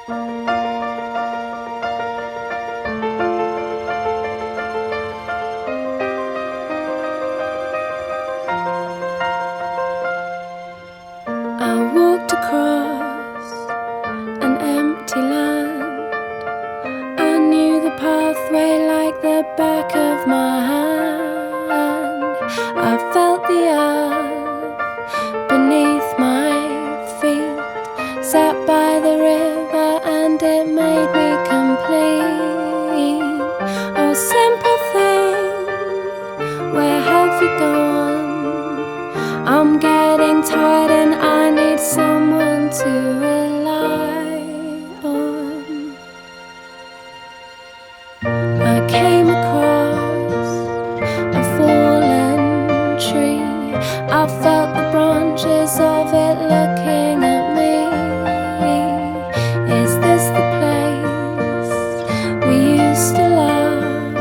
I walked across an empty land. I knew the pathway like the back of my hand. I felt the earth beneath my feet, sat by the river and it made me complete. Oh, simple thing, where have you gone? I'm getting tired and I need someone to rely on. I came across a fallen tree. I felt the branches of it looking at me. Is this the place we used to love?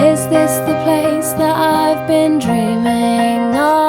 Is this the place that I've been dreaming of?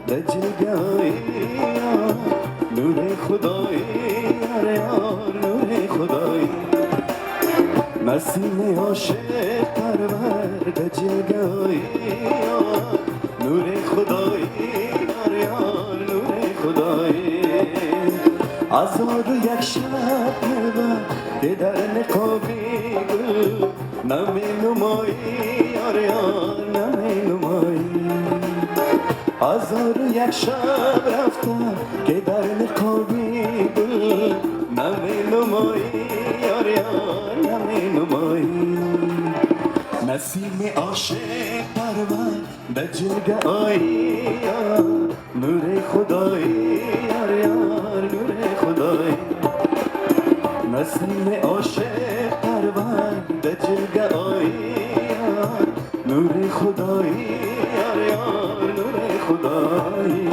به جلگاهی نور خدایی آره نور خدایی نسیم عاشق پرور به جلگاهی نور خدایی آره نور خدایی هزار و یک شب که در نقابی بود نمی نمایی آره نمی نمایی هزار و یک شب رفتم که در نقابی بود نمی نمایی آره نمی نمایی نسیم عاشق پرور به جلگه آیی نور خدایی آره نور خدایی نسیم عاشق پرور به جلگه آیی نور خدایی آره نور خدایی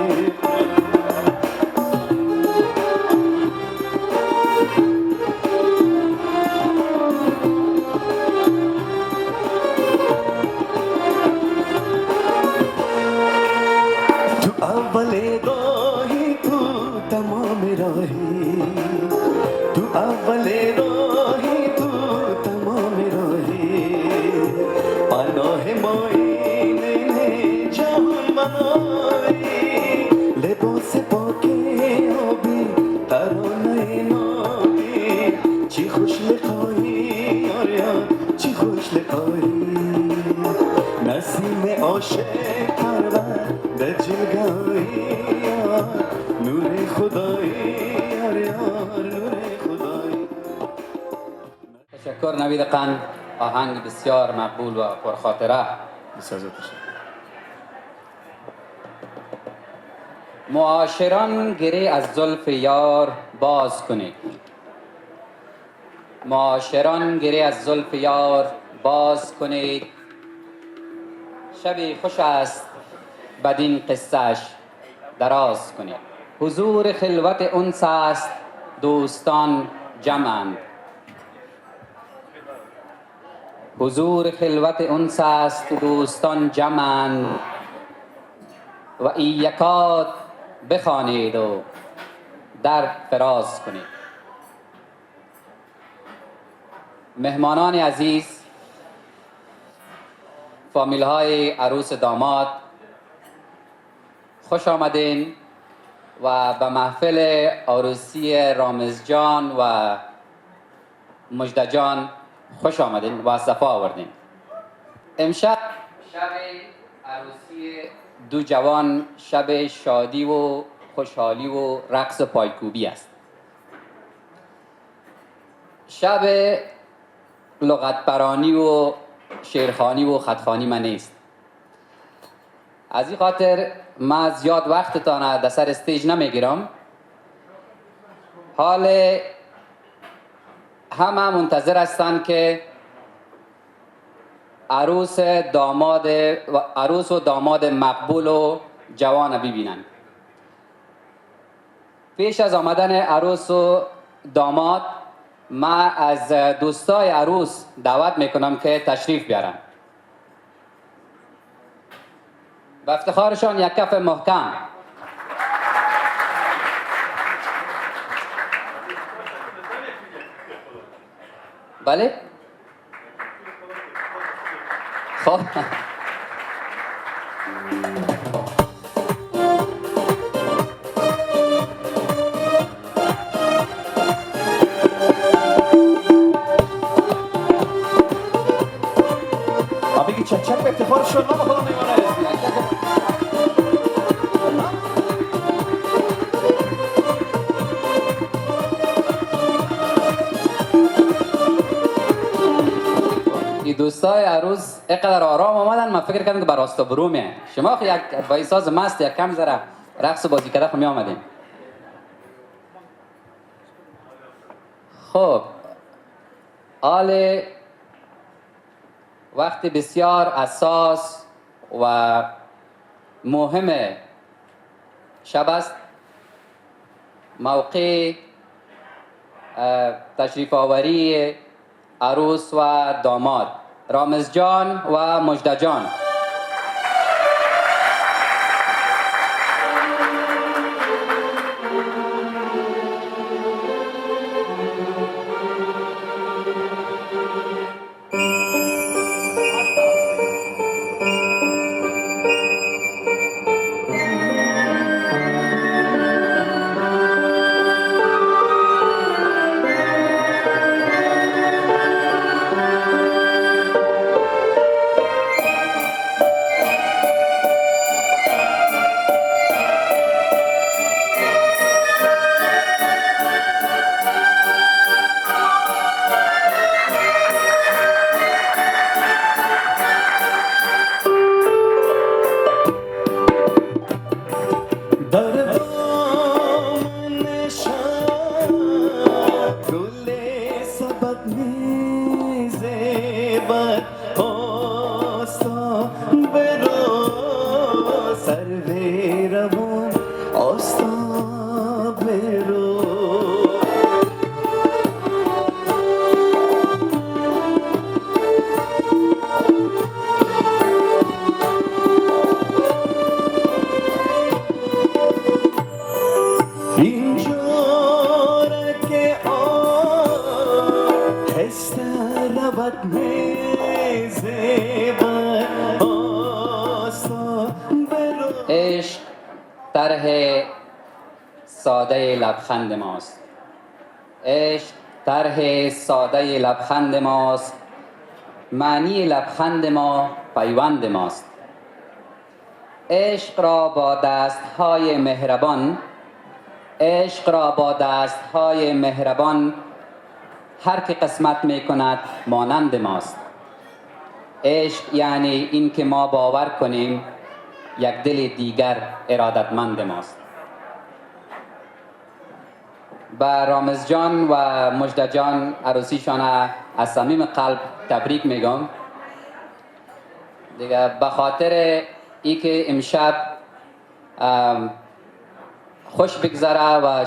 تو اول راهی تو تمام راهی تو اول راهی تو تمام راهی پناه مایی نیل جهان منایی لباس پاک آبی ترانه نابی چی خوش لقایی آریا چی خوش لقایی نسیم عاشق پرور به جلگاهی نور خدایی آریا نور خدایی. تشکر نوید قند، آهنگ بسیار مقبول و پرخاطره. معاشران گره از زلف یار باز کنید. معاشران گره از زلف یار باز کنید. شبی خوش است بدین قصهش دراز کنید. حضور خلوت انس است دوستان جمعند. حضور خلوت انس است دوستان جمعند و این یکات بخوانید و در فراز کنید. مهمانان عزیز، فامیل های عروس داماد، خوش آمدین و به محفل عروسی رامز جان و مجده جان خوش آمدین و صفا آوردین. امشب شب عروسی دو جوان، شب شادی و خوشحالی و رقص و پایکوبی است. شب لغت برانی و شعرخوانی و خطخوانی من نیست. از این خاطر من زیاد وقتتان در سر استیج نمیگیرم. حال همه منتظر هستند که عروس و داماد مقبول و جوان ببینن. پیش از آمدن عروس و داماد من از دوستای عروس دعوت میکنم که تشریف بیارن. به افتخارشان یک کف محکم. بله؟ خب بگی چک چک به افتخارشون ما خدا میمانه. این دوستای عروس اینقدر آرام آمدن من فکر کردم که بر راستا برومه. شما خو یک با این ساز مست یک کم ذره رقص و بازی کرده خو می آمدین. خب حال وقت بسیار اساس و مهم شب است. موقع تشریف آوری عروس و داماد رامز جان و مجده جان. در دامن شب گل سبد میزیبد آستا برو سروی روان آستا برو اینجا که آهسته رود میزیبد آستا برو. عشق طرح ساده لبخند ماست. عشق طرح ساده لبخند ماست. معنی لبخند ما پیوند ماست. عشق را با دستهای مهربان، عشق را با دستهای مهربان هر که قسمت می کند مانند ماست. عشق یعنی این که ما باور کنیم یک دل دیگر ارادتمند ماست. با رامز جان و مجده جان عروسیشان از صمیم قلب تبریک میگم دیگه، به خاطر ای که امشب خوش بگذره و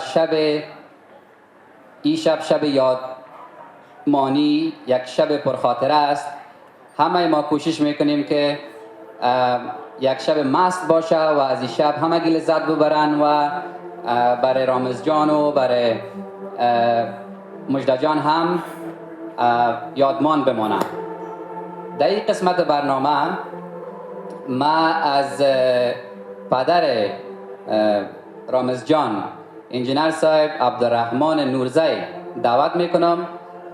شب یادمانی، یک شب پرخاطره است. همه ما کوشش میکنیم که یک شب مست باشه و از این شب همه لذت ببرن و برای رامز جان و برای مجده جان هم یادمان بمانه. در این قسمت برنامه ما از پدر رامز جان انجینر صاحب عبدالرحمن نورزی دعوت میکنم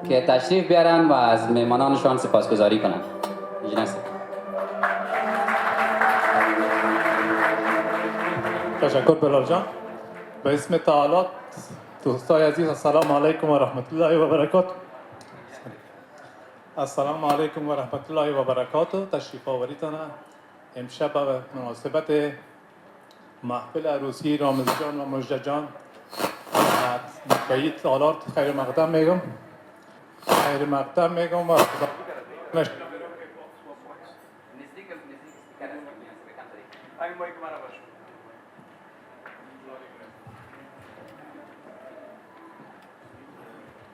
که تشریف بیارن و از مهمانانشان سپاسگزاری کنن. انجینر صاحب. تشکر بلال جان. به اسم تعالی دوستای عزیز السلام علیکم و رحمت الله و برکاته. السلام علیکم و رحمت الله و برکاته. تشریف آوریتان امشب به مناسبت محفل عروسی رامز جان و مجده جان به این تعالی خیر مقدم میگم. خیر مقدم میگم و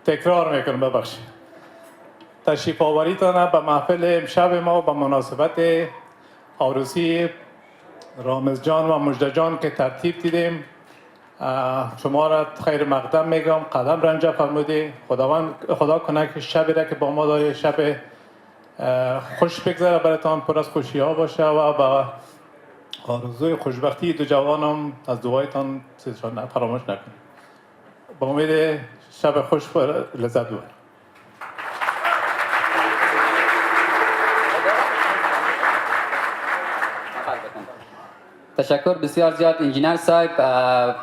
تکرار میکنم ببخشید. تشریف آوریتان به محفل امشب ما به مناسبت عروسی رامز جان و مجده جان که ترتیب دیدیم. شما را خیر مقدم میگم. قدم رنجه فرمودی. خدا کنه که شبی را که با ما داری شب خوش بگذره براتان، پر از خوشی ها باشه و با آرزوی خوشبختی دو جوانم از دعایتان فراموش نکنید. با امید شب خوش پر لذت ببرید. تشکر بسیار زیاد انجینر صاحب.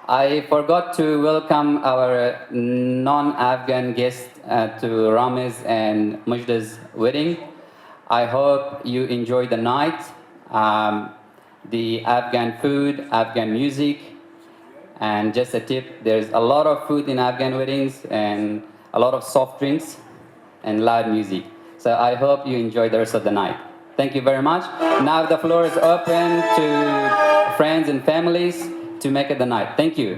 I forgot to welcome our non-Afghan guest to Ramiz and Mujda's wedding. I hope you enjoy the night, the Afghan food, Afghan music, and just a tip, there's a lot of food in Afghan weddings and a lot of soft drinks and loud music. So I hope you enjoy the rest of the night. Thank you very much. Now the floor is open to friends and families to make it the night. Thank you.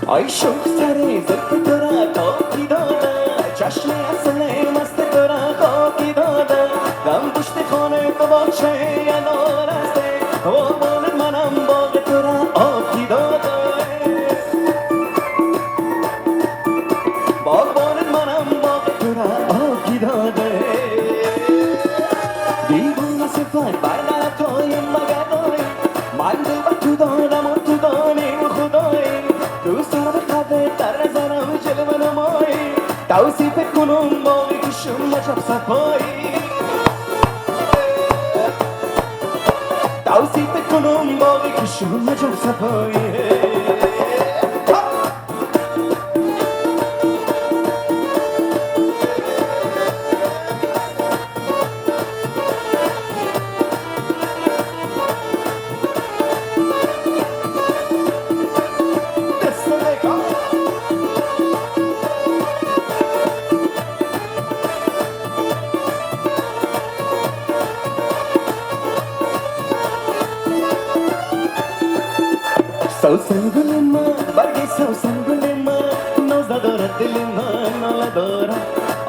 آی شوخ سری زلف تو را خاکی داده، چشم اصل مست تو را خاکی داده، دم پشت خانه تو باشه انار استه، و بال منم باغ تو را آبی داده. سر به قده در نظرم جلوه نمایی توصیف کنم باقی کشم نجب صفایی توصیف کنم باقی کشم نجب صفایی سوسن گل من برگی سوسن گل من نازده دارد دل من ناله دارد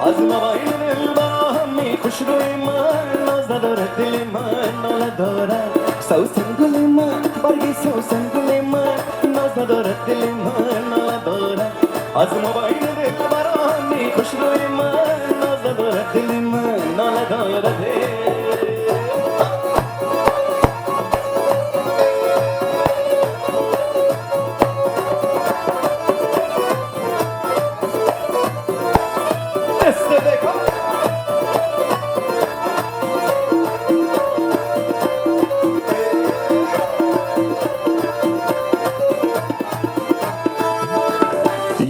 از موبایل دل با همی خوش روی من نازده دارد دل من ناله دارد سوسن گل من برگی سوسن گل من نازده دارد دل من ناله دارد از موبایل دل با همی خوش روی من نازده دارد دل من ناله دارد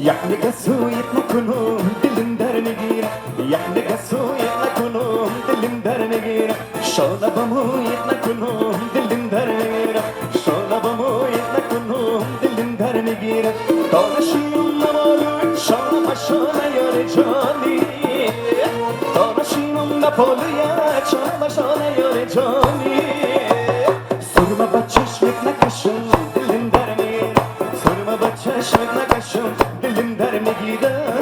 یک نگاه سویت نکنم دلم در نگیره یک نگاه سویت نکنم دلم در نگیره شانه با مویت نکنم دلم در نگیره شانه با مویت نکنم دلم در نگیره دانشیم نمالو شانه پشانه یار جانی دانشیم نپالویت شانه پشانه یار جانی سرمه با چشمت نکشم دلم در نگیره سرمه با چشمت نکشم دلم در میگیره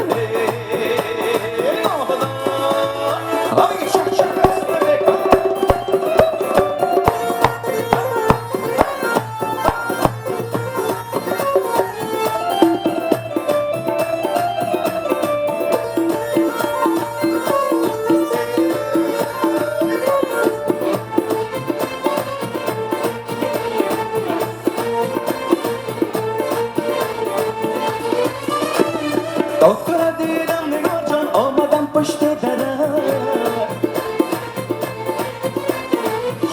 دکتر دیدم نگار جان آمدم پشت درم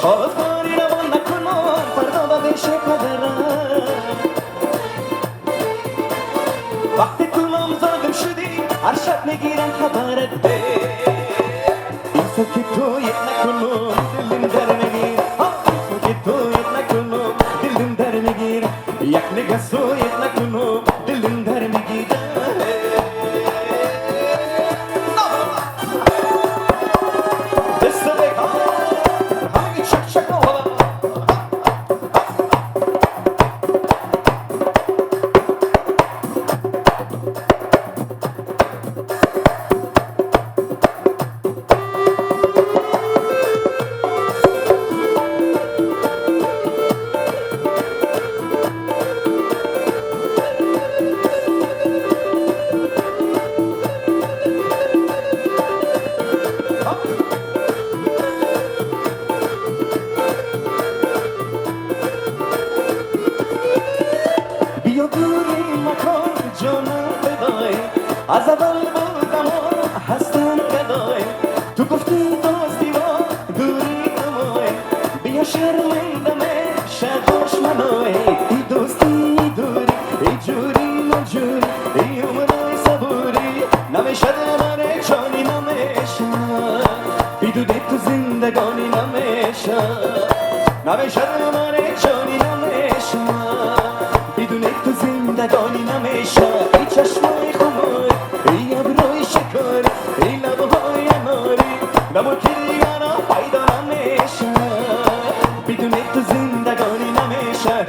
خواهی روان نکنم فردا با بشه قدرم وقتی کنم زادم شدی هر شب میگیرم خبرت ده این سو که تویت نکنم دلم در میگیر این سو که تویت نکنم دلم در میگیر یک نگاه سویت نکنم دلم در میگیره بیا دوری مکان جانم بدای از اول بودم هستم بدای تو گفتی دوستی با دوری نمای بیا شرمندمه شداش منای ای دوستی ای دوری ای جوری نجوری ای عمرای صبوری نمیشد من جانی نمیشه بدون تو زندگانی نمیشه نمیشد من جانی نمیشه بدون تو زندگانی نمیشه ای چشمای خمار ای ابروی شکار ای لبهای اناری نمو که دیگران پیدا نمیشه بدون تو زندگانی نمیشه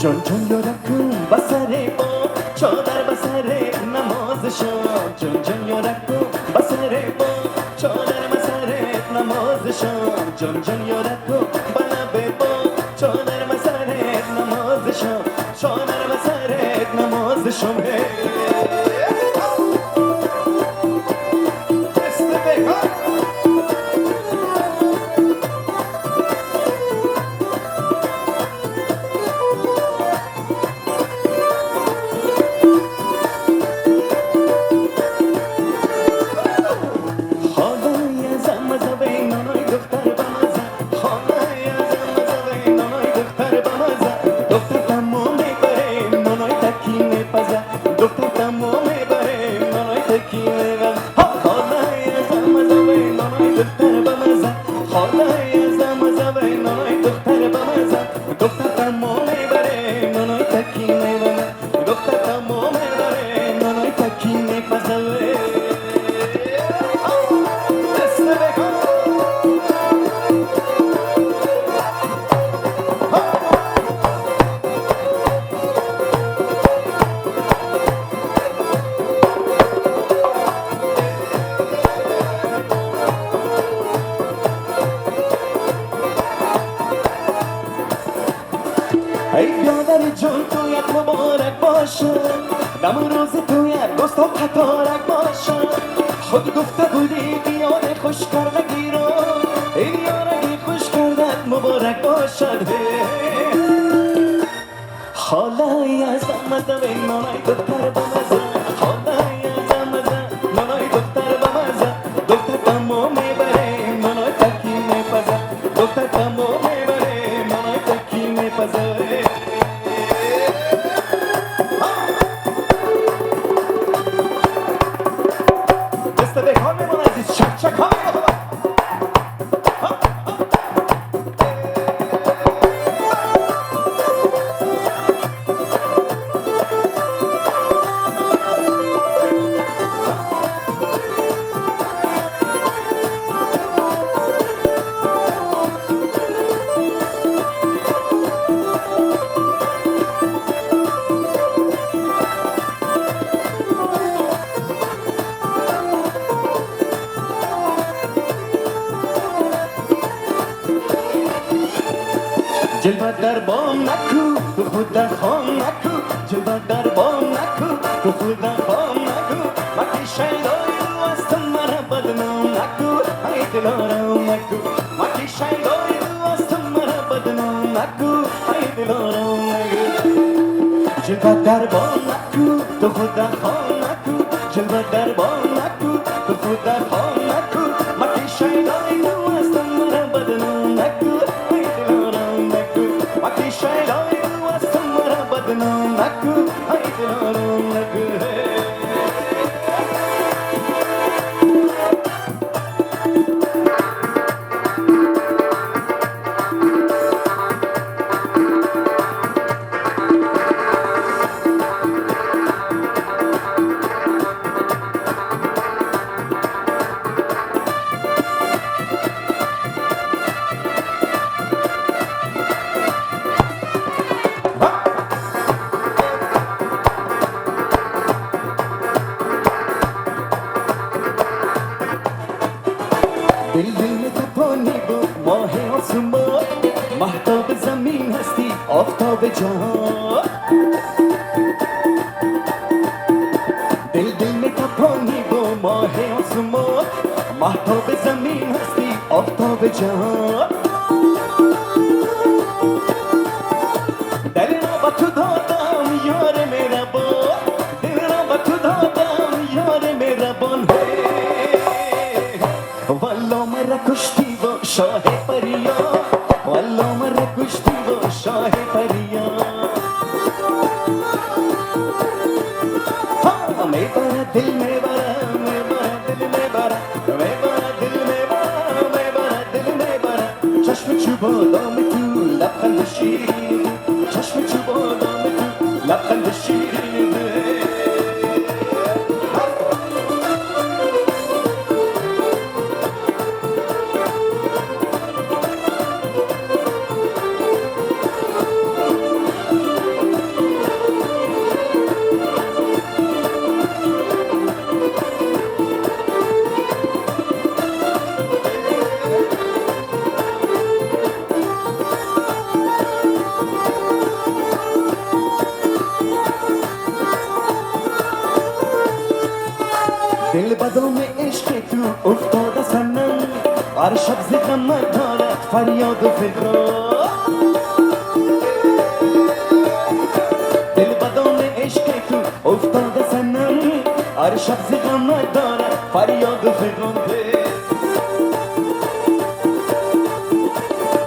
جان جان یارکم بسر با چادر بسر نماز شام جان جان یارکم بسر با چادر بسر نماز شام جان جان یارکم بلب با چادر بسر نماز شام چادر بسر نماز شام ای برادر جان تویت مبارک باشد دم روز تویت دوست و قطارک باشد خود گفته بودی بیاره خوش کردگی رو این یارگی خوش کردت مبارک باشد خالای از مزه نانای دختر بمزه خالای از مزه نانای دختر بمزه دختر تمام میبره نانای تکی میپزه دختر تمام میبره نانای تکی میپزه جلوه در بام نکو تو خود در خام نکو جلوه در بام نکو تو خود در خام نکو مکی شیدای رو از تو مرا بدنام نکو ای دلارم نکو مکی شیدای رو از تو مرا بدنام نکو ای دلارم نکو جلوه در بام نکو تو خود در خام نکو جلوه در بام نکو تو خود در خام نکو مکی شیدای رو از تو مرا بدنام نکو ای دلارم نکو مکی شیدای رو از تو مرا بدنام نکو ای دلارم نکو دل دل میں تپانی وہ ماہ آسمان مہتاب زمین ہستی آفتاب جہاں دل دل میں تپانی وہ ماہ آسمان مہتاب زمین ہستی آفتاب جہاں دل را با تو دادم یار مهربان دل را با تو دادم یار مهربان والله مرا کشتی و شاه پریا والله مرا کشتی و شاه پریا میبره دل میبره میبره دل میبره میبره دل میبره میبره دل میبره چشم چوبادام تو لبخند شیرین چشم چوبادام تو لبخند شیرین افتاده سنم هر شب زیغم دارد فریاد و فغان دل بدان عشق تو افتاده سنم هر شب زیغم دارد فریاد و فغان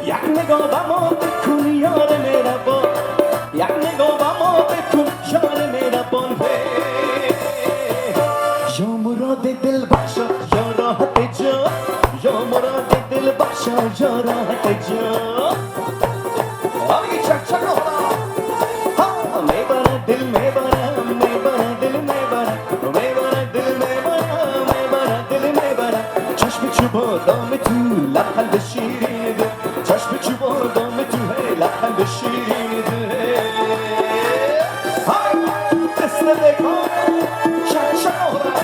یک نگاه به ما بکن یار مهربان یک نگاه به ما بکن یار مهربان یا مراد دل بخشا یا راحت جا یا مراد دل بخشا یا راحت جا آگی چک چک ها میبره دل میبره میبره دل میبره میبره دل میبره میبره دل میبره چشم چوبا دام تو لبخند شیرین دل چشم چوبا دام تو هی لبخند شیرین دل های دست بکن چک چک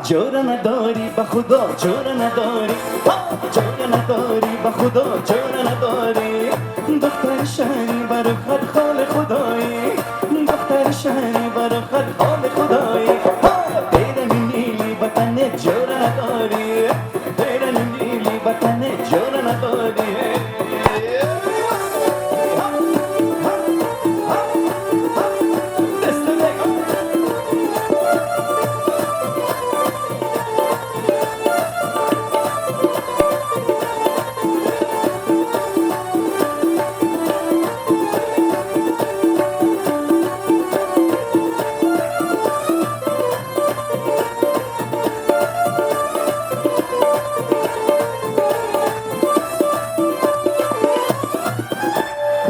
جور نداری به خدا جور نداری جور نداری به خدا جور نداری دختر شهری برو خد خال خدایی دختر شهری برو خد خال خدایی بیرن نیلی بطن جور نداری بیرن نیلی بطن جور نداری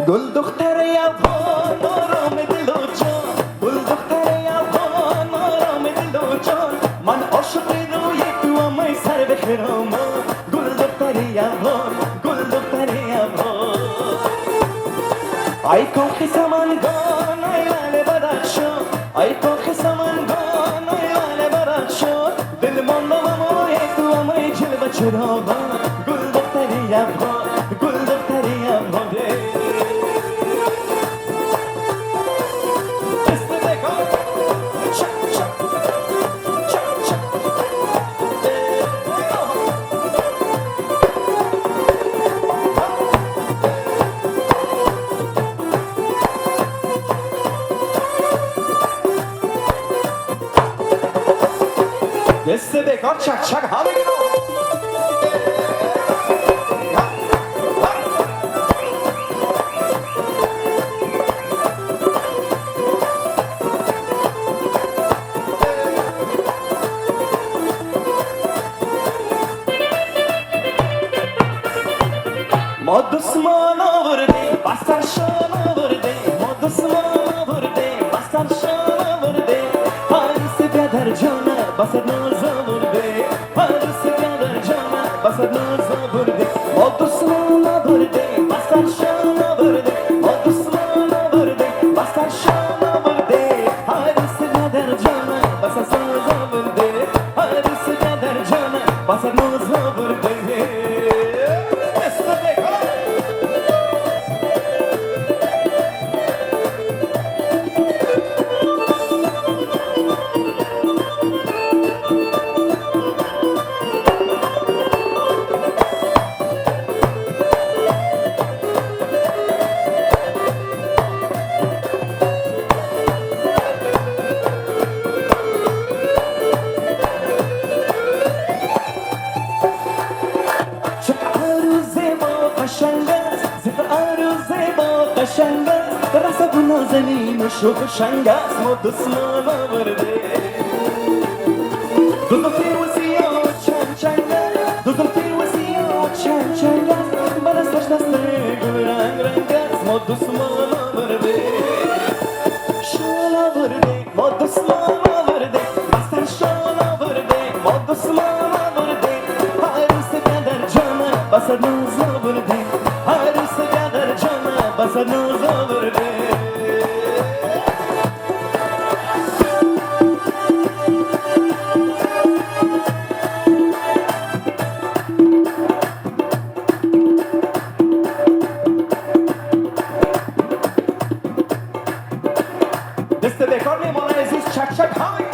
گل دختر افغان آرام دل و جان گل دختر افغان آرام دل و جان من عاشق روی تو امای سر به خرامان گل دختر افغان گل دختر افغان ای کاخ سمنگان ای لعل بدخشان ای کاخ سمنگان ای لعل بدخشان دل ماندم امای تو امای جلوه چراغان گل دختر افغان گل دختر افغان دست بکار چک چک همه ما دسمان آوردیم بستر شان آوردیم ما دسمان آوردیم بستر شان آوردیم حریص بیادر جانه بسد ناز آورده حریص بیادر جانه بسد ناز آورده ما دسمان آوردیم بستر شان آوردیم ما دسمان آوردیم بستر شان آوردیم حریص بیادر جانه بسد ناز آورده حریص بیادر جانه بسد ناز آورده رسب نازنین و شوق شنگ است ما دسمان آورده دو دختر و سیاه چند چنگ است دو دختر و سیاه چند چنگ است برستش دسته دسمان آورده شال آورده ما دسمان آورده بستر شال آورده ما دسمان آورده عروس قدر جانه بسر نوز آورده عروس قدر جانه بسر نوز آورده دست بکار میمانه عزیز چک چک های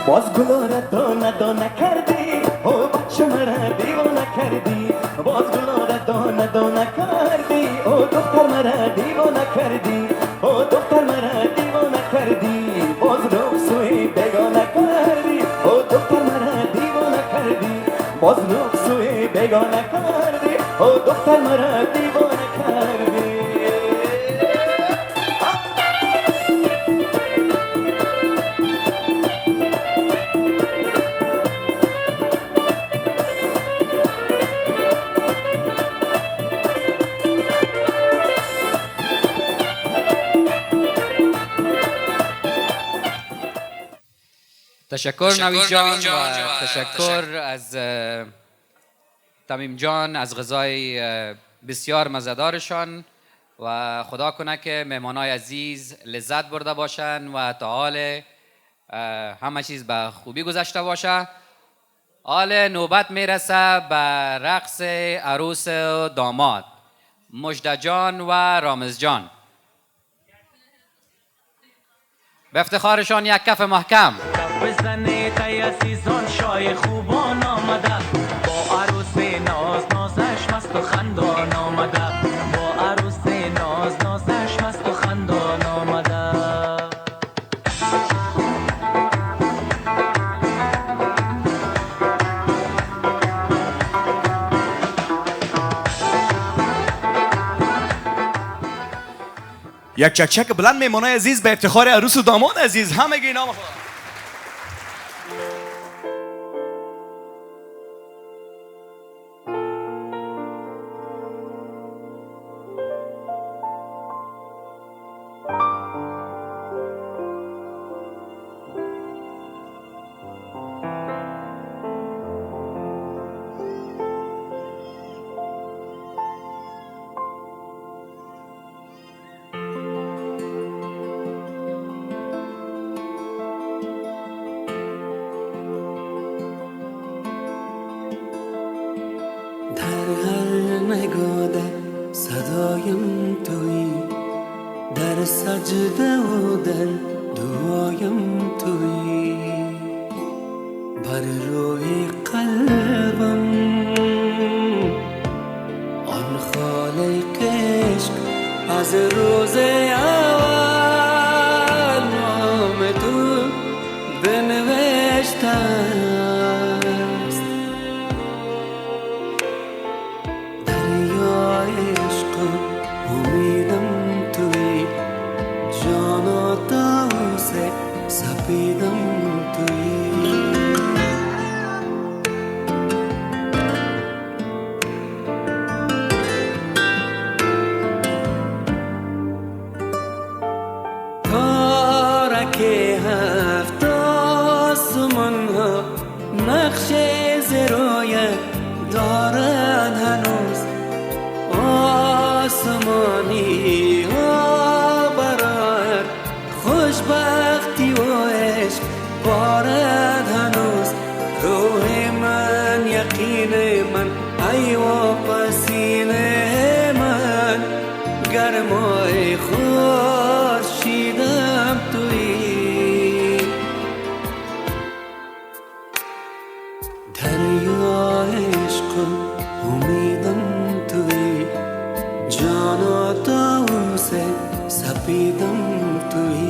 باز گلا را دانه دانه کردی او بچه مرا دیوانه کردی باز گلا را دانه دانه کردی او دختر مرا دیوانه کردی او دختر مرا دیوانه کردی باز رخصوی بگانه کردی او دختر مرا دیوانه کردی باز رخصوی بگانه کردی او دختر مرا دیوانه کردی تشکر نوید جان و تشکر از تمیم جان از غذای بسیار مزه‌دارشان و خدا کنه که مهمانای عزیز لذت برده باشن و تا حال همه چیز به خوبی گذشته باشه. حال نوبت میرسه به رقص عروس و داماد مژده جان و رامز جان. به افتخارشان یک کف محکم. بزنه تای عزیزان شای خوبان آمده با عروس ناز نازش مست و خندان آمده با عروس ناز نازش مست و خندان آمده یک چک چک بلند میمانای عزیز به افتخار عروس و داماد عزیز همگی نام خدا. صدایم تویی در سجده و در دعایم تویی بر روی قلبم آن خالق عشق از روز اول نام تو بنوشته است دریای عشق امیدم توی جانا داوس سپیدم توی تارک هفت آسمان ها نقش زرایت دارد هنوز آسمانی ها برای خوشبختی و عشق بارد هنوز روح من یقین من ای و پسینه من گرمای خورشیدم تویی دریا عشق उम्मीदम तुई जाना तो उसे सपीदम तुई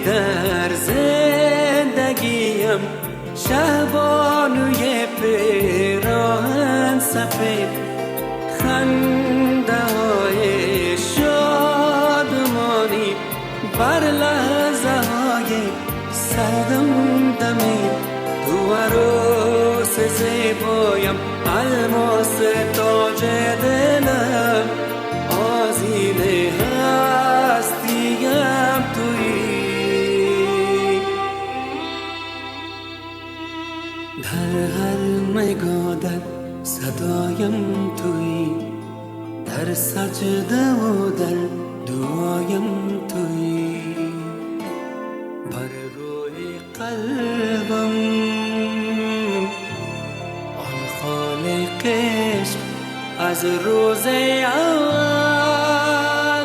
در زندگیم شبانوی پیراهن سفید خنده های شادمانی بر لحظه های سردم دمید تو عروس زیبایم الماس تاج دلم آزینه هستیم توی در هر میگادر صدایم توی در سجده و در دعایم توی بر روی قلبم آن خالق عشق از روز اول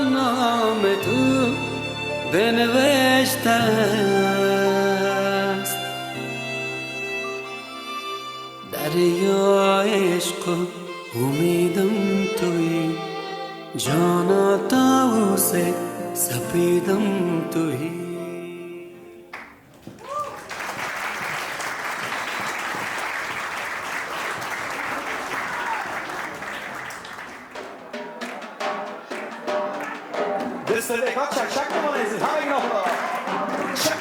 نام تو بنوشته است دریا عشق و امیدم توی جانا طاووس سپیدم توی دستلکات چک چک بمانید همه اینا چک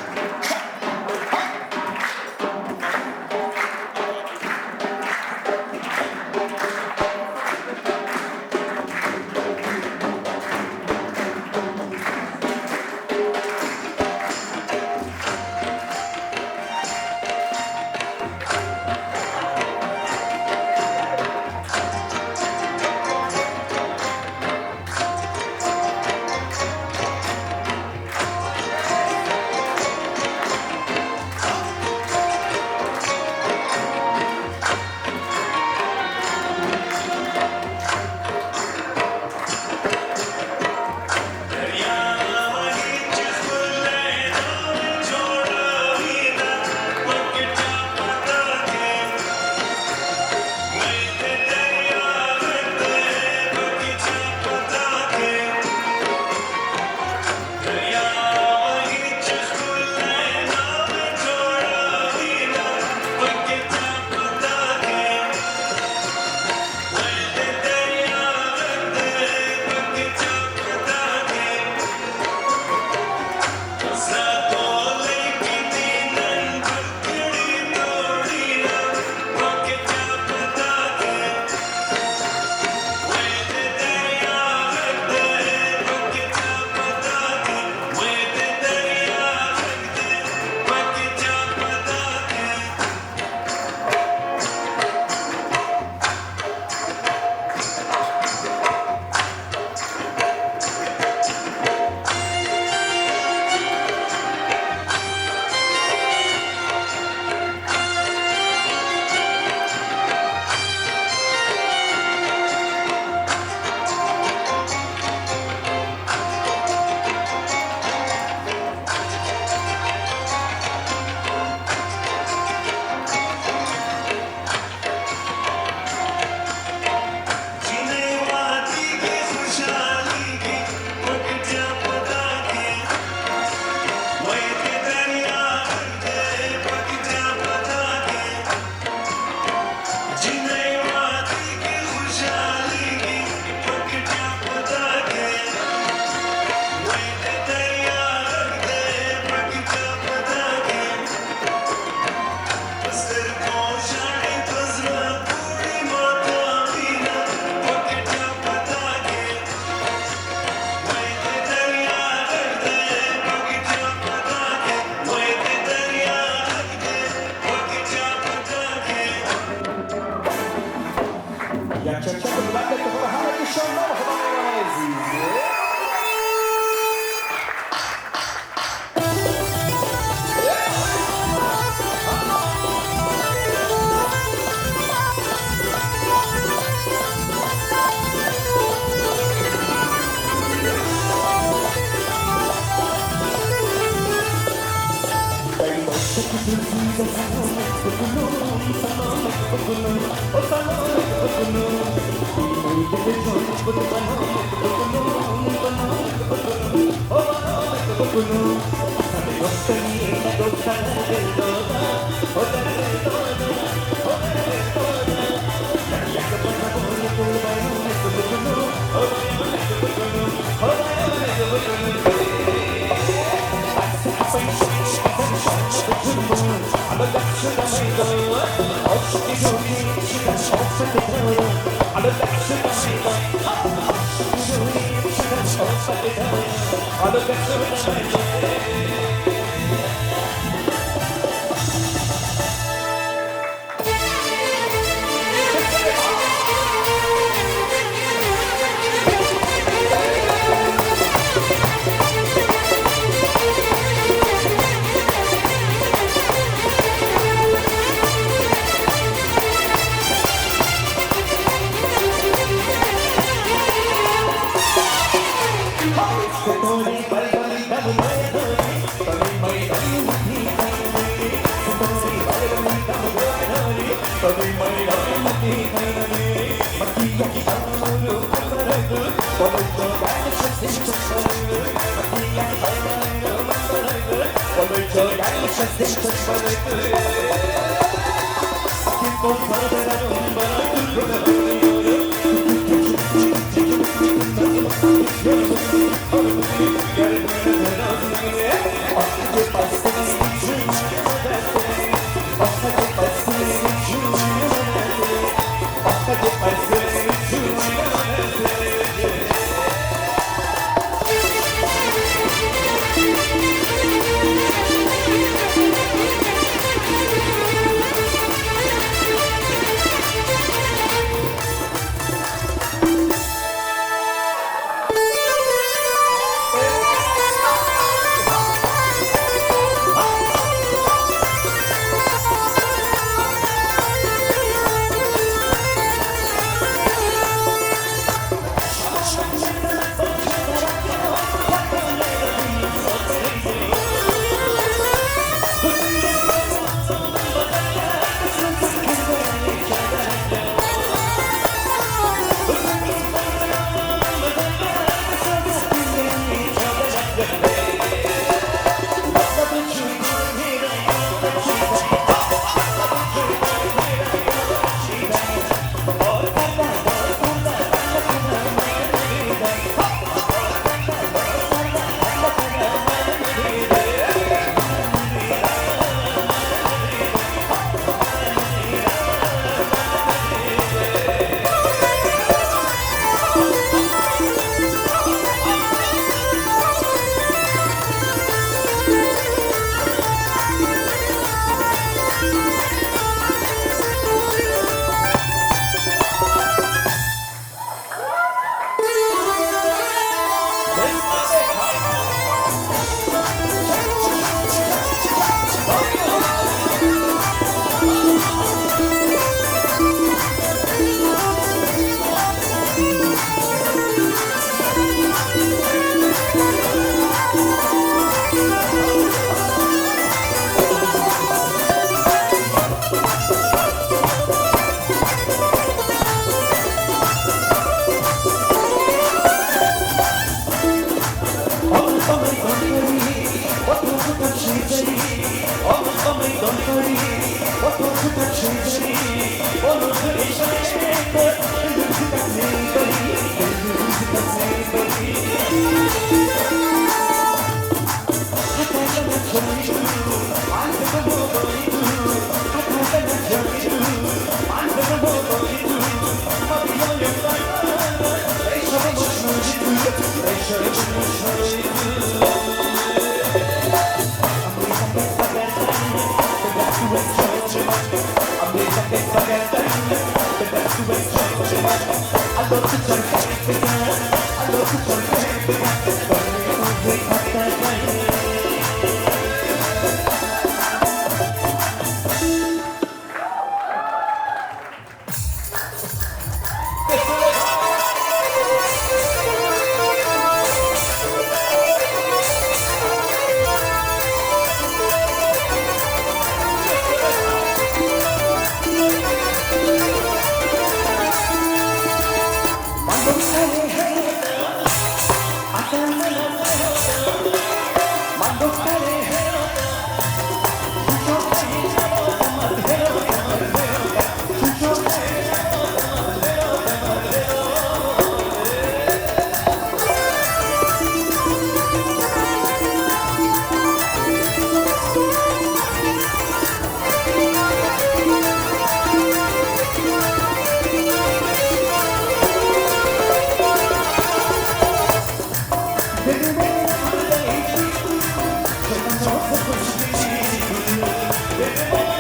Baby,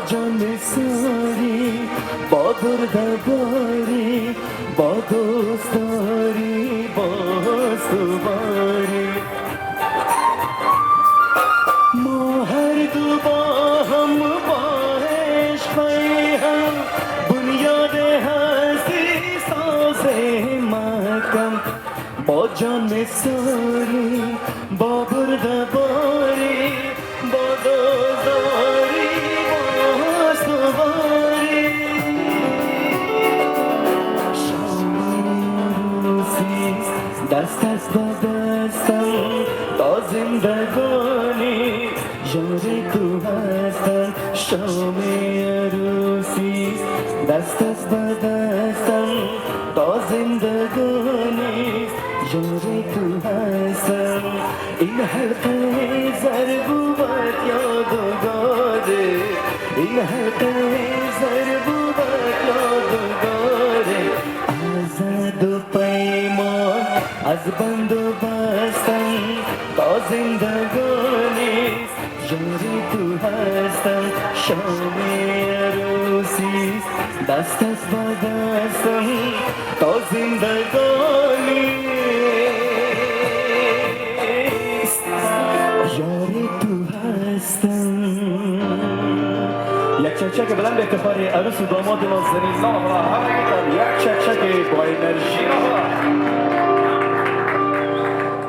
جان ساری با دردباری با دوستداری با سواری ما هر دو با هم با عشق هم بنیاد هستی ساز محکم با جان ساری با بردباری با دوزاری با سواری شامروزی دست از با دستم تا زندگانی یار تو هستم شام عروسی دست از با دستم تا زندگانی یار تو هستم این حلقه زربوبت یادگاره این حلقه زربوبت یادگاره عهد و پیمان از بند و بستم تا زندگانی یار تو هستم شام عروسی دست از با دستم تا زندگانی یار تو هستم یک چکچک بلند به افتخار عروس و داماد نازنین نام را همه در یک چکچک با انرژی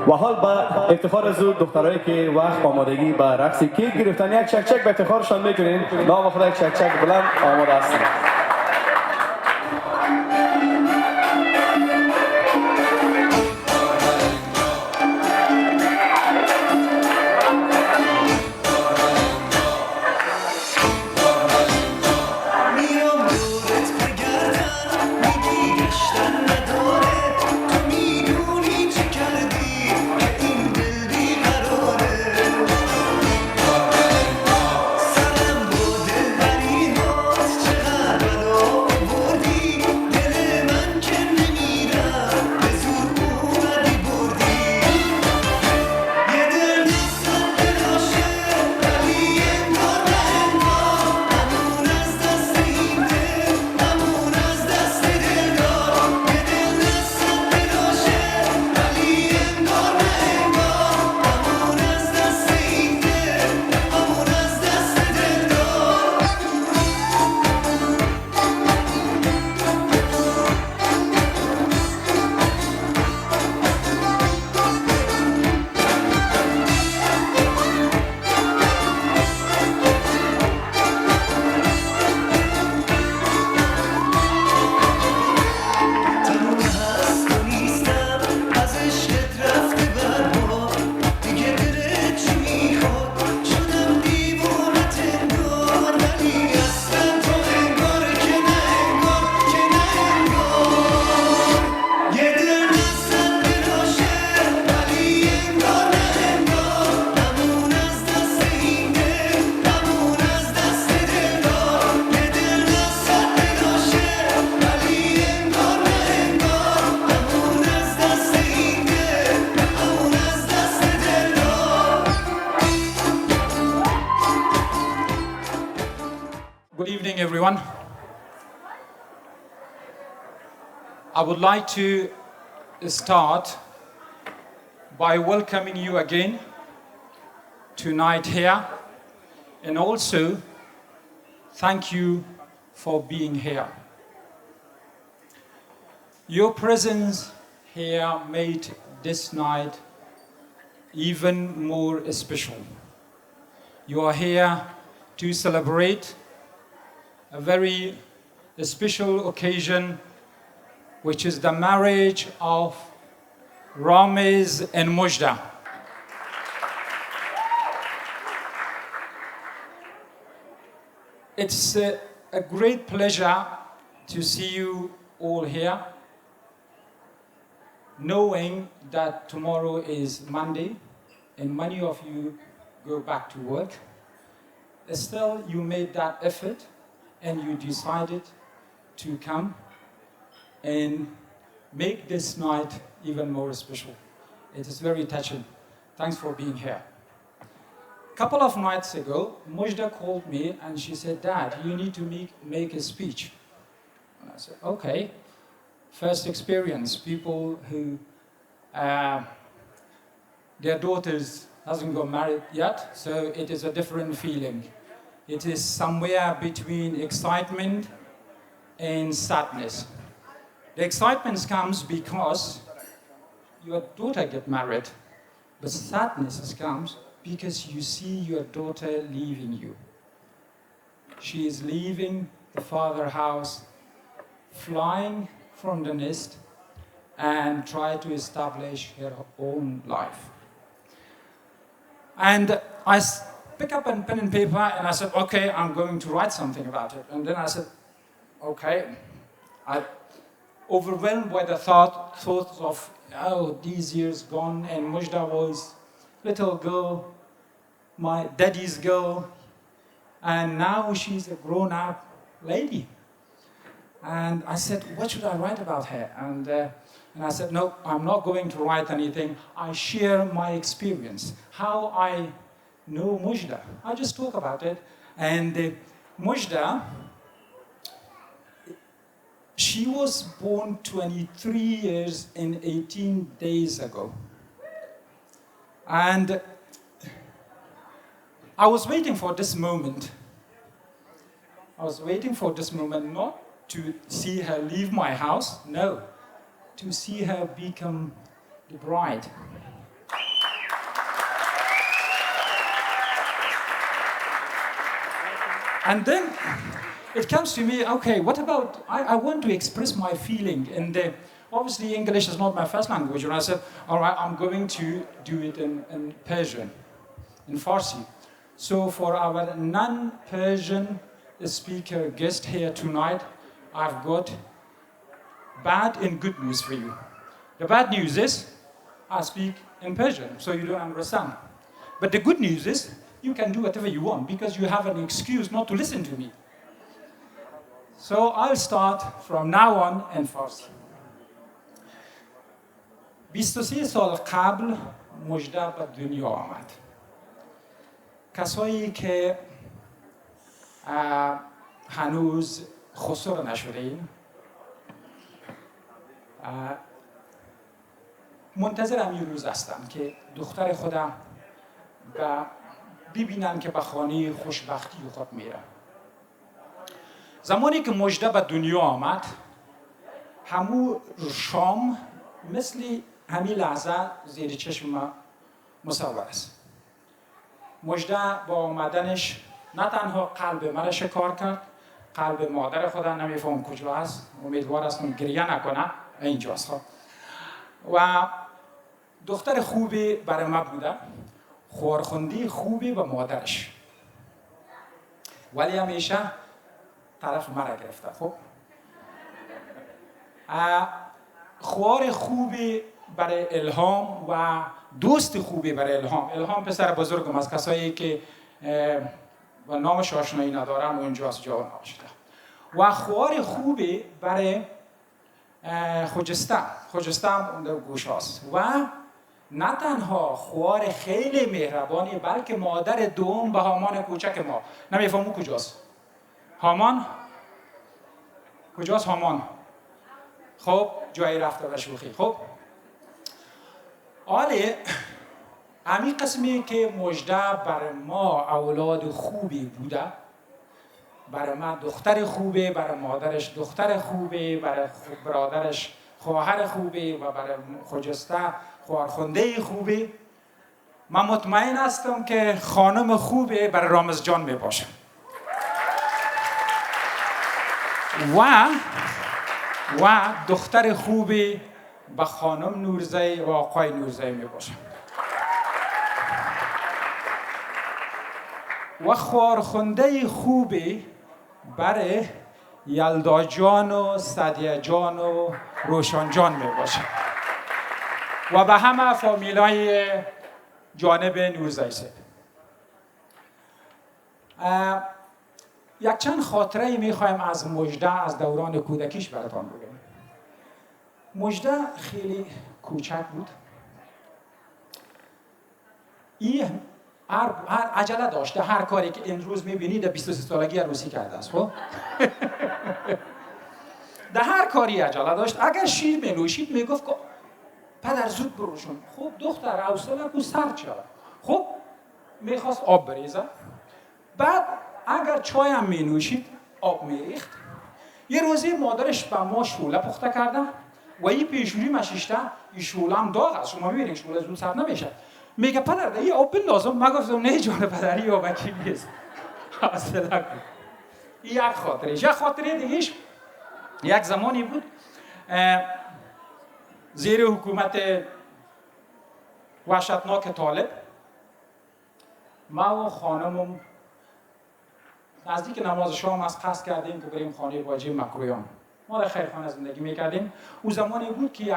و حال با افتخار از دخترایی که وقت آمادگی به رقص کیک گرفتن یک چکچک به افتخارشان میکنین نام خدا یک چکچک بلند آماده هستند Good evening, everyone. I would like to start by welcoming you again tonight here, and also thank you for being here. Your presence here made this night even more special. You are here to celebrate a very special occasion, which is the marriage of Ramiz and Mujda. It's a great pleasure to see you all here, knowing that tomorrow is Monday and many of you go back to work. Still, you made that effort and you decided to come and make this night even more special. It is very touching. Thanks for being here. couple of nights ago, Mujda called me and she said, Dad, you need to make a speech. And I said, okay. First experience, people who, their daughters hasn't got married yet, so it is a different feeling. It is somewhere between excitement and sadness. The excitement comes because your daughter get married, but sadness comes because you see your daughter leaving you. She is leaving the father's house, flying from the nest, and try to establish her own life. And I pick up a pen and paper and I said, okay, I'm going to write something about it. And then I said, okay, I overwhelmed by the thoughts of, oh, these years gone, and Mujda was little girl, my daddy's girl, and now she's a grown-up lady. And I said, what should I write about her? And I said, no, I'm not going to write anything. I share my experience, how I know Mujda. I just talk about it. And Mujda, she was born 23 years and 18 days ago. And I was waiting for this moment. I was waiting for this moment not to see her leave my house, no, to see her become the bride. And then it comes to me, okay, what about, I want to express my feeling. And obviously English is not my first language. And I said, all right, I'm going to do it in Persian, in Farsi. So for our non-Persian speaker guest here tonight, I've got bad and good news for you. The bad news is I speak in Persian, so you don't understand. But the good news is you can do whatever you want because you have an excuse not to listen to me. So I'll start from now on in Farsi. 23 سال قبل مژده به دنیا آمد. کسایی که هنوز خسر نشدین منتظرم این روز هستم که دختر خودم ببینن که به خانه خوشبختی خود میره. زمانی که مژده به دنیا آمد همون شام مثل همین لحظه زیر چشم مصور است. مژده با آمدنش نه تنها قلب مرا شکار کرد، قلب مادر خودم نمیفهم کجا است، امیدوار هستم گریه نکنه، اینجاست. و دختر خوبی برای ما بوده، خورخوندی خوبی به مادرش، ولی همیشه طرف مرا گرفته. خب خوار خوبی برای الهام و دوست خوبی برای الهام. الهام پسر بزرگم از کسایی که و نامش آشنایی ندارم و اینجاست جا ناشده. و خوار خوبی برای خجسته هم در گوش هاست. و نه تنها خوار خیلی مهربانی بلکه مادر دوم به هامان کوچک ما. نمیفهمو کجاست هامان؟ کجاست هامان؟ خب جایی رفته به شوخی. خب آله همین قسمی که مژده برای ما اولاد خوبی بوده، برای ما دختر خوبه، برای مادرش دختر خوبه، برای برادرش خواهر خوبه و برای خجسته خوارخونده خوبه. من مطمئن هستم که خانم خوبه برای رامز جان می باشه و دختر خوبی به خانم نورزی و آقای نورزی می باشه و خوارخونده خوبی برای یلدا جان و سدیه جان و روشن جان می باشه و به همه فامیلای جانب نورزی سید. یک چند خاطره می خوایم از مژده از دوران کودکیش براتون بگم. مژده خیلی کوچک بود. این هر عجله داشته، هر کاری که این روز میبینید 23 سالگی عروسی کرده است. خب در هر کاری عجله داشت. اگر شیر مینوشید میگفت که پدر زود بروشون. خب دختر حوصله کو سرد شود. خب میخواست آب بریزه. بعد اگر چای هم مینوشید آب میریخت. یه روزی مادرش به ما شوله پخته کرده و این پیشوری مشیشته. این شوله هم داغ است، شما میبینید شوله زود سرد نمیشه. میگه پدر این آب بندازم. من گفتم نه جان پدری آب کی نیست. حوصله کن. این یک خاطرش. یک خاطره دیگهش یک زمانی بود زیر حکومت وحشتناک طالب ما و خانمم نزدیک نماز شام از قصد کردیم که بریم خانه واجه مکرویان. ما در خیرخانه زندگی میکردیم. او زمانی بود که یک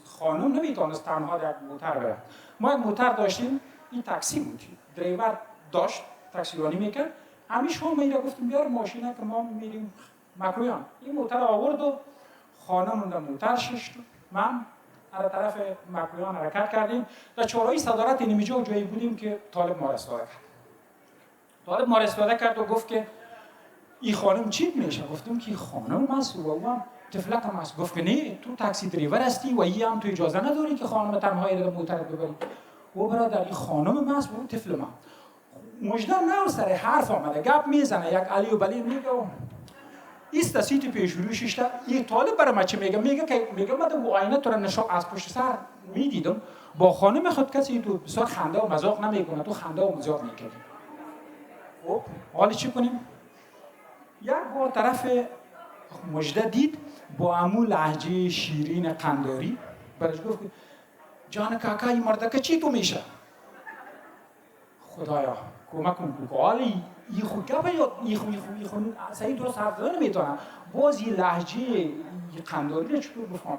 خانم نمیتونست تنها در موتر بره. ما یک موتر داشتیم، این تاکسی بود. دریور داشت تاکسی رانی میکرد. همیشه شام میره گفتیم بیار ماشینه که ما میریم مکرویان. این موتر آورد و خانم در موتر ششت. من از طرف مکرویان حرکت کردیم. در چهارراه صدارت اینجا جایی بودیم که طالب ما را استفاده کرد. طالب ما را استفاده کرد و گفت که این خانم چی میشه؟ گفتیم که این خانم است و او هم طفلک هم است. گفت که نه تو تاکسی دریور هستی و این هم تو اجازه نداری که خانم تنهایی در موتر ببری. او برادر این خانم است و اون طفل من. مجدد نه سر حرف آمده گپ میزنه یک علی و بلی میگه ایست سیت پیشروی ششته. این طالب برای من چه میگه؟ میگه من در آینه تو را نشان از پشت سر میدیدم با خانم خود کسی تو بسیار خنده و مذاق نمیکنه، تو خنده و مذاق میکنی. خب حالا چی کنیم؟ یک بار طرف مجده دید با همون لهجه شیرین قنداری برش گفت جان کاکا این مردکه چی تو میشه؟ خدایا کمک کن که حالی این خود گفت یا این خود صحیح درست حرف زدن نمیتونم. باز این لهجه قنداری رو چطور بفهم؟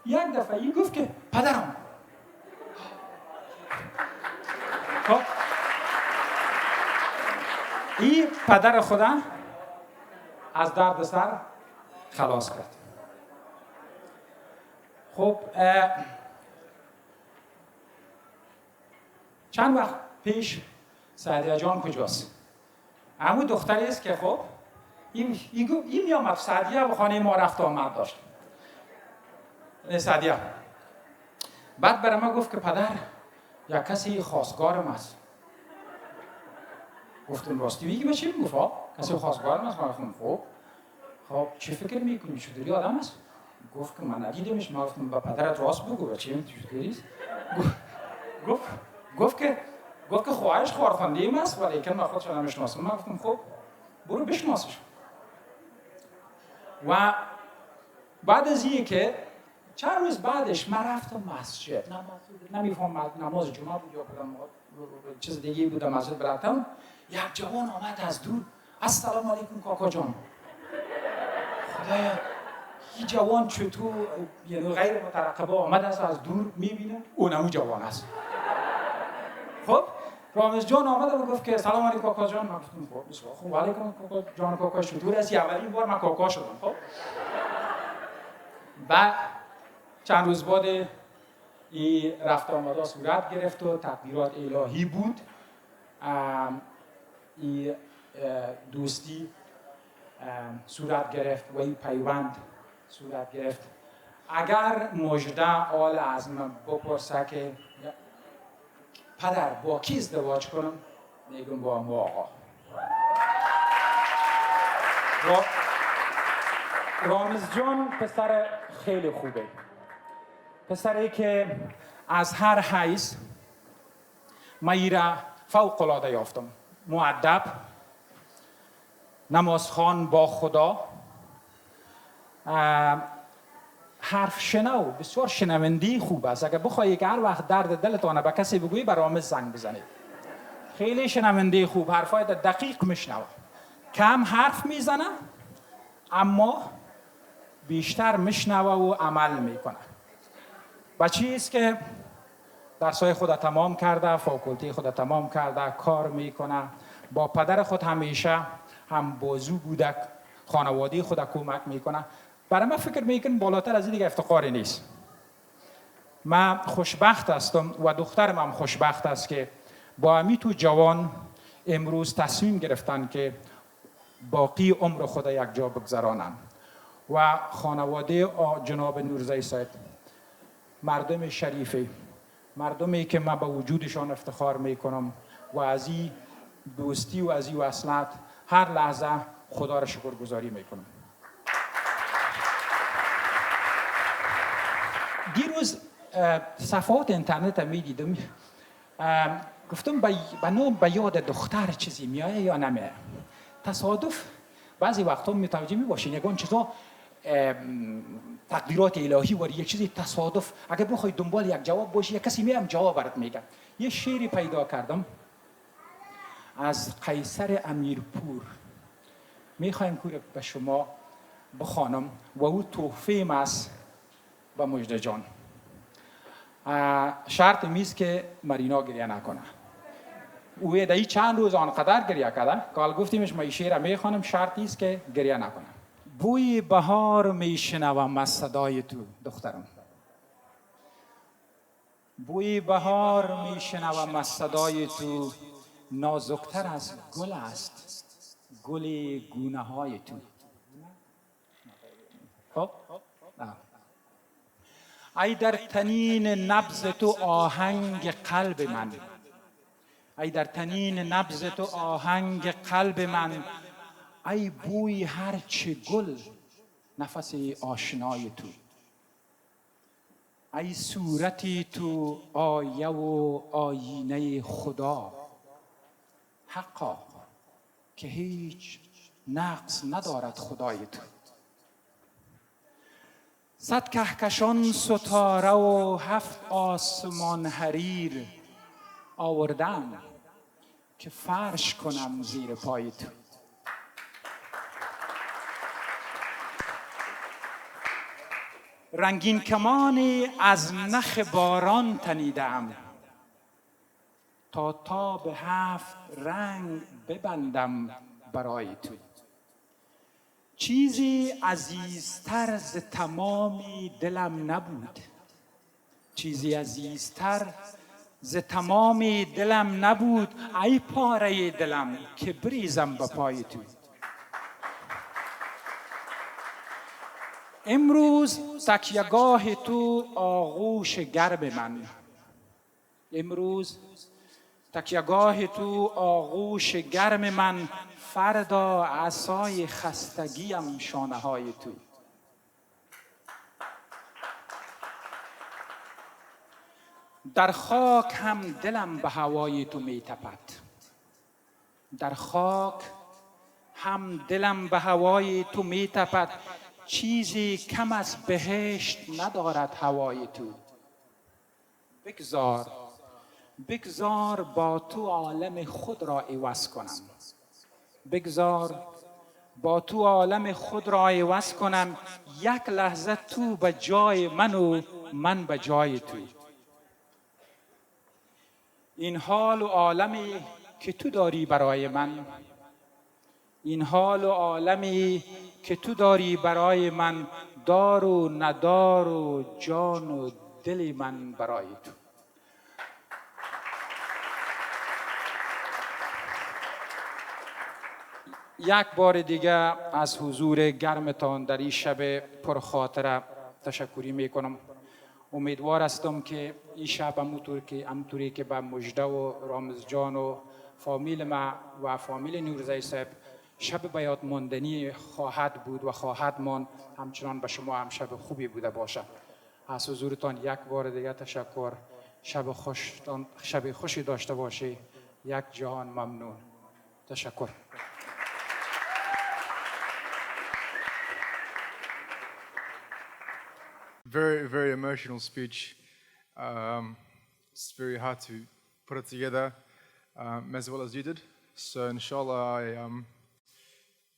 یک دفعه این گفت که پدرم. خب این پدر خودم از درد سر خلاص کرد. خب چند وقت پیش سعدیه جان کجاست؟ همون دختری است که خب این میامد سعدیه و خانه ما رفت آمد داشت. سعدیه بعد برای ما گفت که پدر یک کسی خواستگارم است. گفتم راستی میگی به چی میگفت؟ کسی خواستگارم است. گفتم خب چه فکر میکنی؟ چطوری آدم است؟ گفت که من ندیدمش. من گفتم با پدرت راست بگو به چی چطوری است؟ گفت که خواهرش کارخوانده ایم است ولی که من خودش نمیشناسم. من گفتم خب برو بشناسش. و بعد از اینکه که چند روز بعدش من رفتم مسجد. نمیفهم نماز جمعه بود یا کدام چیز دیگه بود. مسجد برفتم یک جوان آمد از دور السلام علیکم کاکا جان. خدایا این جوان چطور یعنی غیر مترقبه آمد است از دور میبینه اونم جوان است. خب رامز جان آمد و گفت که سلام علیکم کاکا جان. من گفتم خب بسم الله. خب علیکم کاکا جان. کاکا چطور هستی؟ اولین بار من کاکا شدم. خب بعد چند روز بعد این رفت آمده صورت گرفت و تقدیرات الهی بود. این دوستی صورت گرفت و این پیوند صورت گرفت. اگر مجده آل از من بپرسه که پدر با کی ازدواج کنم؟ میگم با ما آقا. رامز جان پسر خیلی خوبه. پسری که از هر حیث من ایره فوق العاده یافتم. مؤدب، نمازخوان با خدا، حرف شنو، بسیار شنوندی خوب است. اگر بخوایی که هر وقت درد دلتانه به کسی بگویی بر رامز زنگ بزنید. خیلی شنوندی خوب، حرفای دقیق میشنوه. کم حرف میزنه اما بیشتر میشنوه و عمل میکنه. بچه‌ای است که درسای خود تمام کرده، فاکولته خود تمام کرده، کار میکنه. با پدر خود همیشه هم بازو بوده، خانواده خود کمک میکنه. برای من فکر میکنم بالاتر از این دیگه افتخاری نیست. من خوشبخت هستم و دخترم هم خوشبخت است که با امیتو جوان امروز تصمیم گرفتن که باقی عمر خود یک جا بگذرانند و خانواده جناب نورزی صاحب مردم شریفی، مردمی که من به وجودشان افتخار میکنم و از این دوستی و از این وصلت هر لحظه خدا را شکرگزاری میکنم. دیروز صفحات اینترنت می دیدم، گفتم به یاد دختر چیزی میایه یا نمیایه. تصادف بعضی وقتا متوجه می باشین یگان چیزا تقدیرات الهی و یک چیزی تصادف اگر بخوای دنبال یک جواب باشی یک کسی میام جواب برات میگه. یه شعری پیدا کردم از قیصر امیرپور، میخوایم که به شما بخوانم و او تحفه است به مجد جان. شرط میست که مرینا گریه نکنه. او ای چند روز آنقدر گریه کرده که حال گفتیمش من شعر میخوانم، شرطی است که گریه نکنه. بوی بهار میشنوم از صدای تو دخترم، بوی بهار میشنوم از صدای تو، نازکتر از گل است گل گونه های تو. خب ای در تنین نبض تو آهنگ قلب من، ای در تنین نبض تو آهنگ قلب من، ای بوی هرچه گل نفس آشنای تو، ای صورتی تو آیه و آینه خدا، حقا که هیچ نقص ندارد خدای تو. صد کهکشان ستاره و 7 آسمان حریر آوردم که فرش کنم زیر پای تو. رنگین کمانی از نخ باران تنیدم تا به 7 رنگ ببندم برای تو. چیزی عزیزتر ز تمامی دلم نبود، چیزی عزیزتر ز تمامی دلم نبود، ای پاره دلم که بریزم به پای تو. امروز تکیهگاه تو آغوش گرم من، امروز تکیهگاه تو آغوش گرم من، فردا عصای خستگیم شانه های تو. در خاک هم دلم به هوای تو می تپد، در خاک هم دلم به هوای تو می تپد، چیزی کم از بهشت ندارد هوای تو. بگذار بگذار با تو عالم خود را عوض کنم، بگذار با تو عالم خود را عوض کنم، یک لحظه تو به جای من و من به جای تو. این حال و عالمی که تو داری برای من، این حال و عالمی که تو داری برای من، دار و ندار و جان و دل من برای تو. یک بار دیگه از حضور گرمتان در این شب پرخاطره تشکری میکنم. امیدوار هستم که این شب همونطوری که به مجده و رامز جان و فامیل ما و فامیل نورزی صاحب شب به یاد ماندنی خواهد بود و خواهد ماند، همچنان به شما هم شب خوبی بوده باشه. از حضورتان یک بار دیگه تشکر. شب خوشی داشته باشی. یک جهان ممنون. تشکر. Very, very emotional speech. It's very hard to put it together as well as you did. So, inshallah, I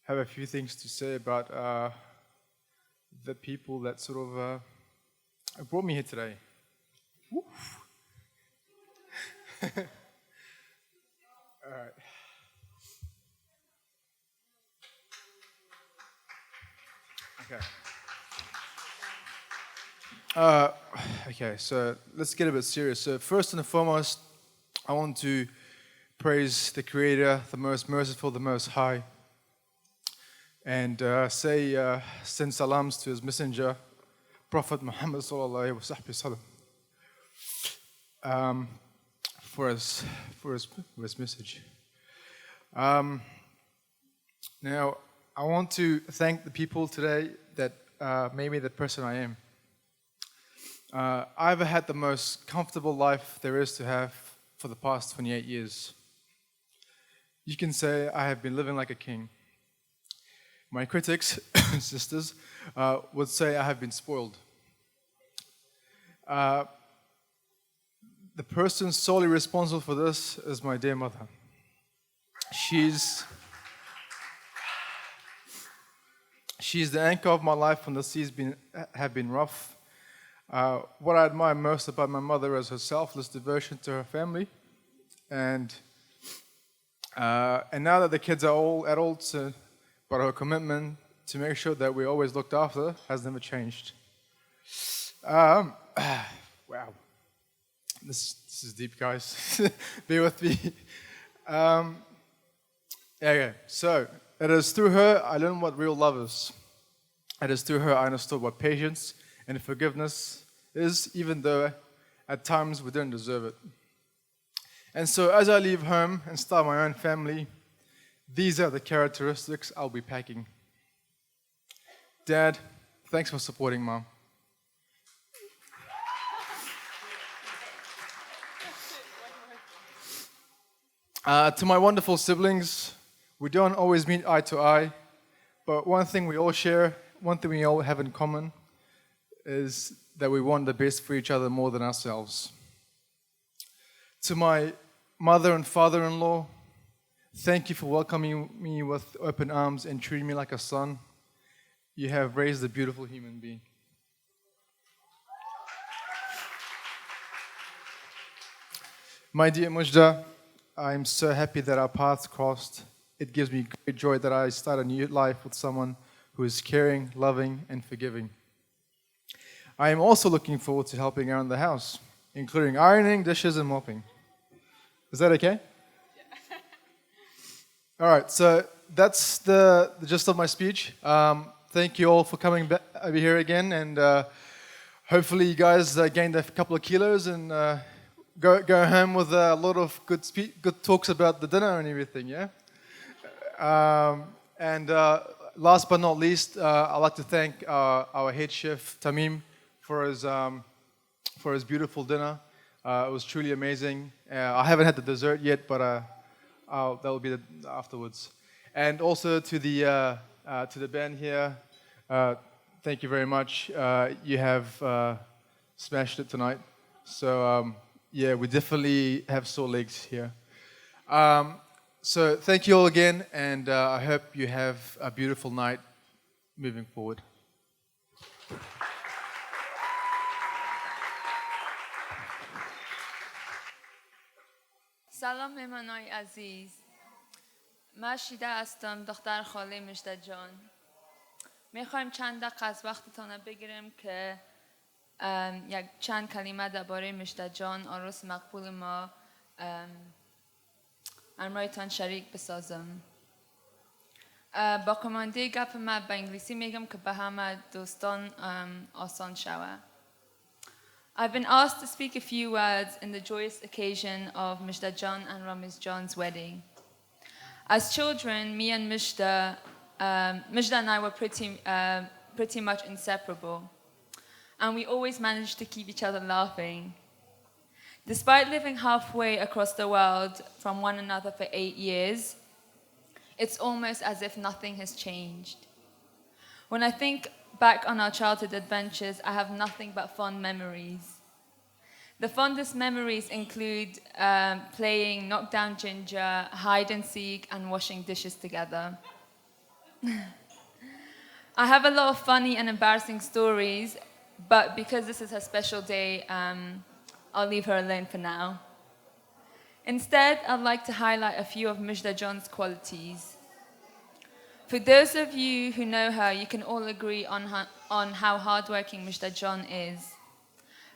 have a few things to say about the people that sort of brought me here today. All right. Okay. Okay, so let's get a bit serious. So first and foremost, I want to praise the Creator, the most merciful, the most high, and send salams to his messenger, Prophet Muhammad sallallahu alaihi wasallam, for his message. Now, I want to thank the people today that made me the person I am. I've had the most comfortable life there is to have for the past 28 years. You can say I have been living like a king. My critics, sisters, would say I have been spoiled. The person solely responsible for this is my dear mother. She's the anchor of my life when the seas have been rough. What I admire most about my mother is her selfless devotion to her family. And now that the kids are all adults, but her commitment to make sure that we're always looked after has never changed. Wow. This is deep, guys. Bear with me. Okay, so it is through her I learned what real love is. It is through her I understood what patience and forgiveness is, even though at times we didn't deserve it. And so as I leave home and start my own family, these are the characteristics I'll be packing. Dad, thanks for supporting Mom. To my wonderful siblings, we don't always meet eye to eye, but one thing we all share, one thing we all have in common is that we want the best for each other more than ourselves. To my mother and father-in-law, thank you for welcoming me with open arms and treating me like a son. You have raised a beautiful human being. My dear Mujda, I'm so happy that our paths crossed. It gives me great joy that I start a new life with someone who is caring, loving, and forgiving. I am also looking forward to helping around the house, including ironing, dishes, and mopping. Is that okay? Yeah. All right, so that's the gist of my speech. Thank you all for coming over here again, and hopefully you guys gained a couple of kilos and go home with a lot of good talks about the dinner and everything, yeah? And last but not least, I'd like to thank our head chef, Tamim, for his beautiful dinner. It was truly amazing. I haven't had the dessert yet, but that will be afterwards. And also to the band here, thank you very much. You have smashed it tonight. So yeah, we definitely have sore legs here. So thank you all again, and I hope you have a beautiful night moving forward. سلام مهمانای عزیز. من شیده هستم، دختر خاله مجده جان. میخوایم چند دقیقه از وقتتان رو بگیریم که یک چند کلمه درباره مجده جان، عروس مقبول ما، امرایتان شریک بسازم. با کمانده گپ من به انگلیسی میگم که به همه دوستان آسان شود. I've been asked to speak a few words in the joyous occasion of Mishda John and Ramiz John's wedding. As children, me and Mishda and I were pretty much inseparable, and we always managed to keep each other laughing. Despite living halfway across the world from one another for 8 years, it's almost as if nothing has changed. When I think back on our childhood adventures, I have nothing but fond memories. The fondest memories include playing knockdown ginger, hide and seek, and washing dishes together. I have a lot of funny and embarrassing stories, but because this is her special day, I'll leave her alone for now. Instead, I'd like to highlight a few of Mujda John's qualities. For those of you who know her, you can all agree on how hardworking Mujda John is.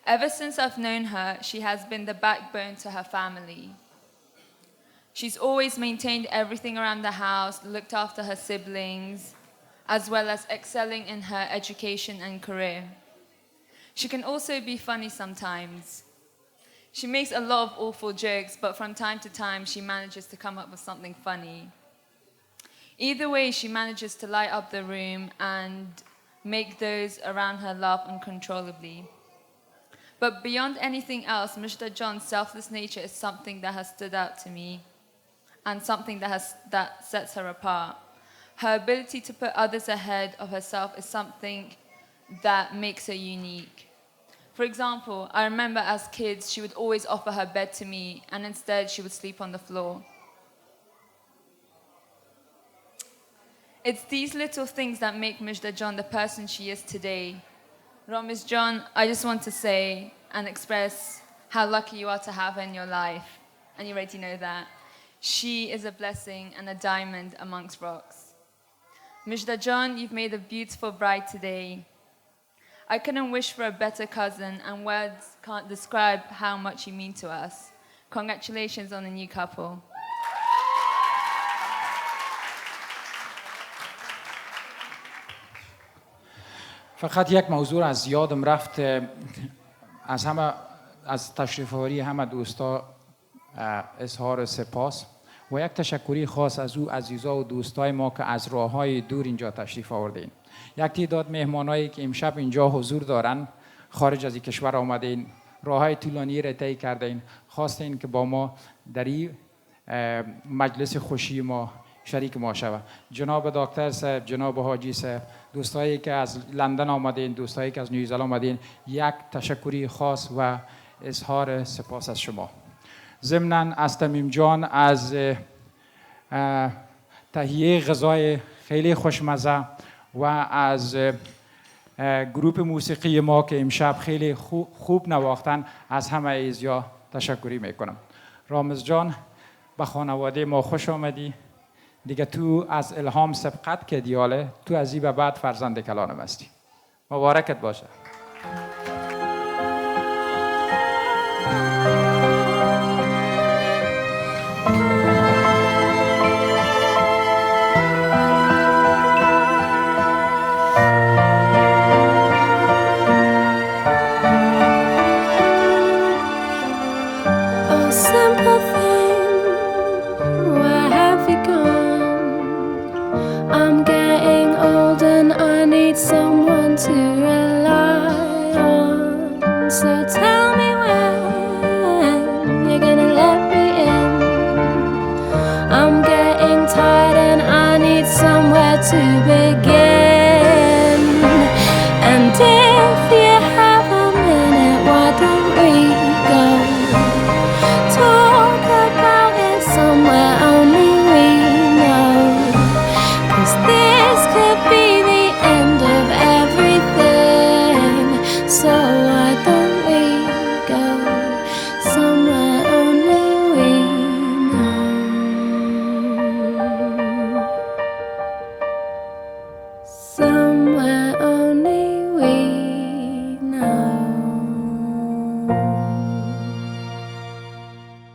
Ever since I've known her, she has been the backbone to her family. She's always maintained everything around the house, looked after her siblings, as well as excelling in her education and career. She can also be funny sometimes. She makes a lot of awful jokes, but from time to time she manages to come up with something funny. Either way, she manages to light up the room and make those around her laugh uncontrollably. But beyond anything else, Mr. John's selfless nature is something that has stood out to me and something that sets her apart. Her ability to put others ahead of herself is something that makes her unique. For example, I remember as kids, she would always offer her bed to me, and instead she would sleep on the floor. It's these little things that make Mr. John the person she is today. Ms. John, I just want to say and express how lucky you are to have her in your life, and you already know that. She is a blessing and a diamond amongst rocks. Mr. John, you've made a beautiful bride today. I couldn't wish for a better cousin, and words can't describe how much you mean to us. Congratulations on the new couple. فقط یک موضوع از یادم رفت. از تشریف آوری همه دوستا اظهار سپاس و یک تشکری خاص از او عزیزا و دوستای ما که از راههای دور اینجا تشریف آوردین. یک تعداد مهمانایی که امشب اینجا حضور دارن، خارج از این کشور آمدین، راههای طولانی را طی کردین، خواستین که با ما در این مجلس خوشی ما شریک ما شود. جناب دکتر صاحب، جناب حاجی صاحب، دوستایی که از لندن آمدین، دوستایی که از نیوزلند آمدین، یک تشکری خاص و اظهار سپاس از شما. ضمناً از تمیم جان از تهیه غذای خیلی خوشمزه و از گروپ موسیقی ما که امشب خیلی خوب نواختن، از همه ایزیا تشکری میکنم. رامز جان، به خانواده ما خوش آمدی. دیگه تو از الهام سبقت که دیاله، تو از این به بعد فرزند کلانم هستی. مبارکت باشه. Oh, simple thing, where have you gone? I'm getting old and I need someone to rely on. So tell me when you're gonna let me in. I'm getting tired and I need somewhere to be.